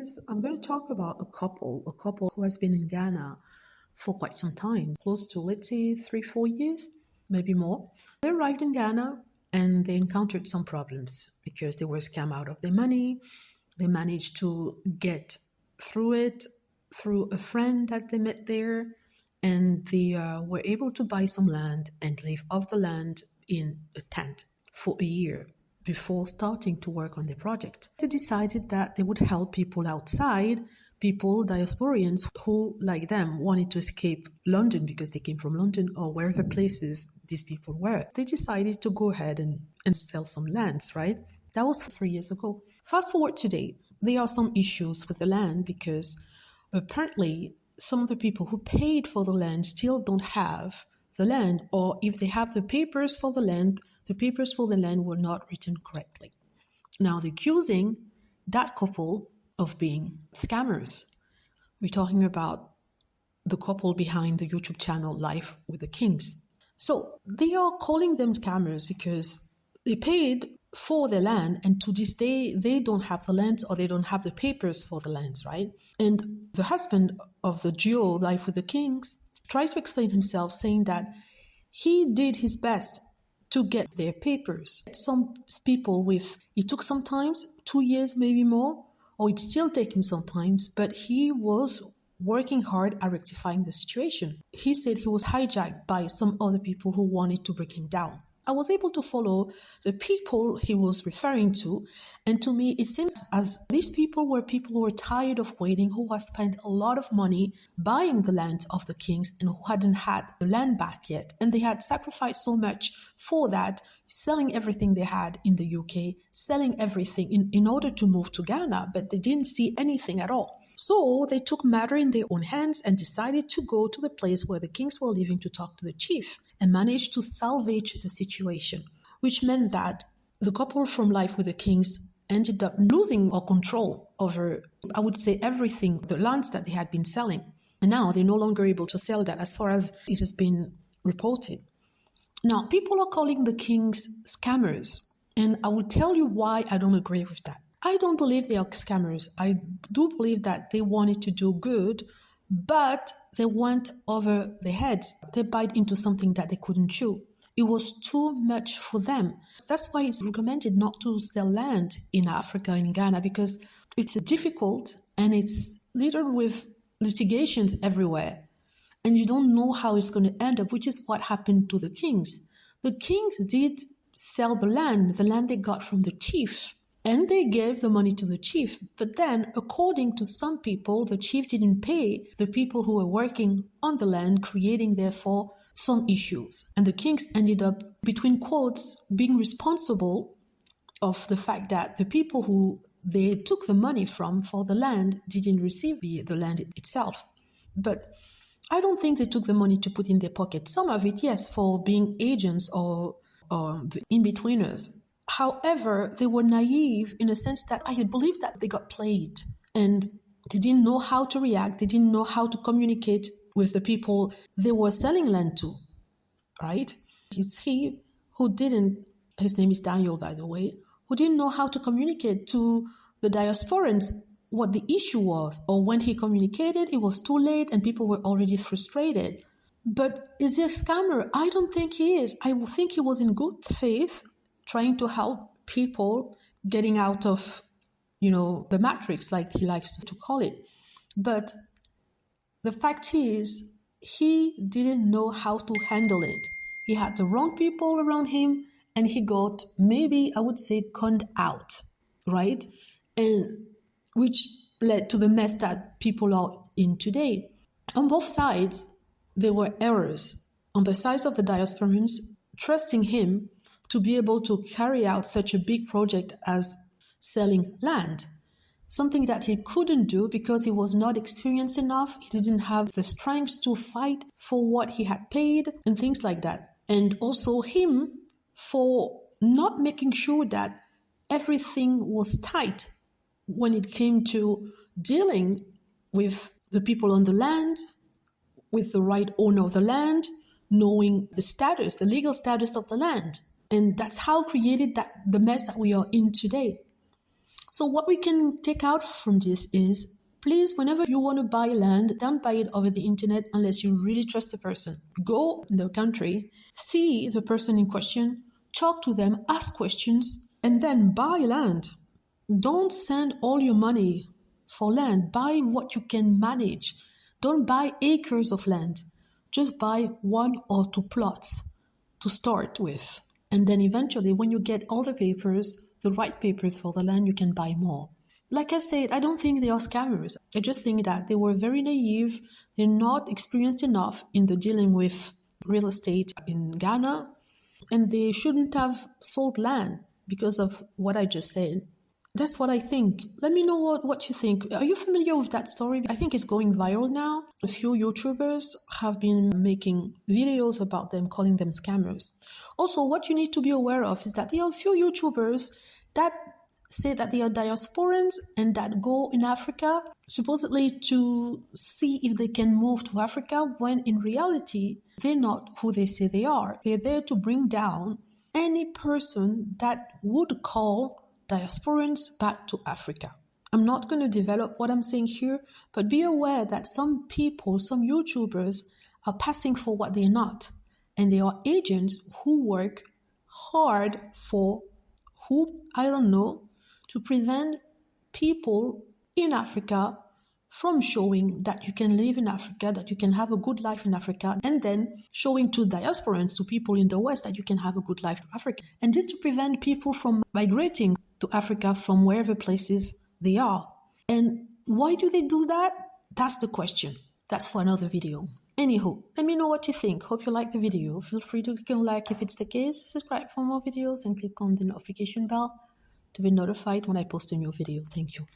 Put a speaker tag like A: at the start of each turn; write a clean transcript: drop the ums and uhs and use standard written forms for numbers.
A: is I'm going to talk about a couple who has been in Ghana for quite some time, close to, let's say, 3, 4 years, maybe more. They arrived in Ghana and they encountered some problems because they were scammed out of their money. They managed to get through it through a friend that they met there, and they were able to buy some land and live off the land in a tent for a year before starting to work on the project. They decided that they would help people outside, people, diasporians who, like them, wanted to escape London because they came from London or wherever places these people were. They decided to go ahead and sell some lands, right? That was 3 years ago. Fast forward today, there are some issues with the land because apparently some of the people who paid for the land still don't have the land, or if they have the papers for the land were not written correctly. Now they're accusing that couple of being scammers. We're talking about the couple behind the YouTube channel Lyfe with the Kings. So they are calling them scammers because they paid for the land, and to this day they don't have the lands or they don't have the papers for the lands, right? And the husband of the duo Lyfe with the Kings tried to explain himself, saying that he did his best to get their papers. Some people it took sometimes 2 years, maybe more, or it's still taking sometimes, but he was working hard at rectifying the situation. He said he was hijacked by some other people who wanted to break him down. I was able to follow the people he was referring to, and to me it seems as these people were people who were tired of waiting, who had spent a lot of money buying the lands of the Kings and who hadn't had the land back yet, and they had sacrificed so much for that, selling everything they had in the UK, selling everything in order to move to Ghana, but they didn't see anything at all. So they took matter in their own hands and decided to go to the place where the Kings were living to talk to the chief and managed to salvage the situation, which meant that the couple from Lyfe with the Kings ended up losing all control over, I would say, everything, the lands that they had been selling. And now they're no longer able to sell that as far as it has been reported. Now, people are calling the Kings scammers, and I will tell you why I don't agree with that. I don't believe they are scammers. I do believe that they wanted to do good, but they went over their heads. They bite into something that they couldn't chew. It was too much for them. That's why it's recommended not to sell land in Africa, in Ghana, because it's difficult and it's littered with litigations everywhere. And you don't know how it's going to end up, which is what happened to the Kings. The Kings did sell the land they got from the chief. And they gave the money to the chief. But then, according to some people, the chief didn't pay the people who were working on the land, creating, therefore, some issues. And the Kings ended up, between quotes, being responsible of the fact that the people who they took the money from for the land didn't receive the land itself. But I don't think they took the money to put in their pocket. Some of it, yes, for being agents or the in-betweeners. However, they were naive in a sense that I believe that they got played and they didn't know how to react. They didn't know how to communicate with the people they were selling land to, right? It's he who didn't, his name is Daniel, by the way, who didn't know how to communicate to the diasporans what the issue was. Or when he communicated, it was too late and people were already frustrated. But is he a scammer? I don't think he is. I think he was in good faith, trying to help people getting out of, the matrix, like he likes to call it. But the fact is, he didn't know how to handle it. He had the wrong people around him, and he got, maybe I would say, conned out, right? And which led to the mess that people are in today. On both sides, there were errors. On the sides of the diasporans, trusting him to be able to carry out such a big project as selling land, something that he couldn't do because he was not experienced enough. He didn't have the strength to fight for what he had paid and things like that. And also him for not making sure that everything was tight when it came to dealing with the people on the land, with the right owner of the land, knowing the legal status of the land. And that's how created the mess that we are in today. So what we can take out from this is, please, whenever you want to buy land, don't buy it over the internet unless you really trust the person. Go in the country, see the person in question, talk to them, ask questions, and then buy land. Don't send all your money for land. Buy what you can manage. Don't buy acres of land. Just buy 1 or 2 plots to start with. And then eventually, when you get all the papers, the right papers for the land, you can buy more. Like I said, I don't think they are scammers. I just think that they were very naive. They're not experienced enough in the dealing with real estate in Ghana, and they shouldn't have sold land because of what I just said. That's what I think. Let me know what you think. Are you familiar with that story? I think it's going viral now. A few YouTubers have been making videos about them, calling them scammers. Also, what you need to be aware of is that there are a few YouTubers that say that they are diasporans and that go in Africa supposedly to see if they can move to Africa, when in reality, they're not who they say they are. They're there to bring down any person that would call diasporans back to Africa. I'm not going to develop what I'm saying here, but be aware that some people, some YouTubers are passing for what they're not. And they are agents who work hard for who, I don't know, to prevent people in Africa from showing that you can live in Africa, that you can have a good life in Africa, and then showing to diasporans, to people in the West, that you can have a good life in Africa. And this to prevent people from migrating to Africa from wherever places they are. And why do they do that? That's the question. That's for another video. Anywho, let me know what you think. Hope you like the video. Feel free to click on like if it's the case, subscribe for more videos, and click on the notification bell to be notified when I post a new video. Thank you.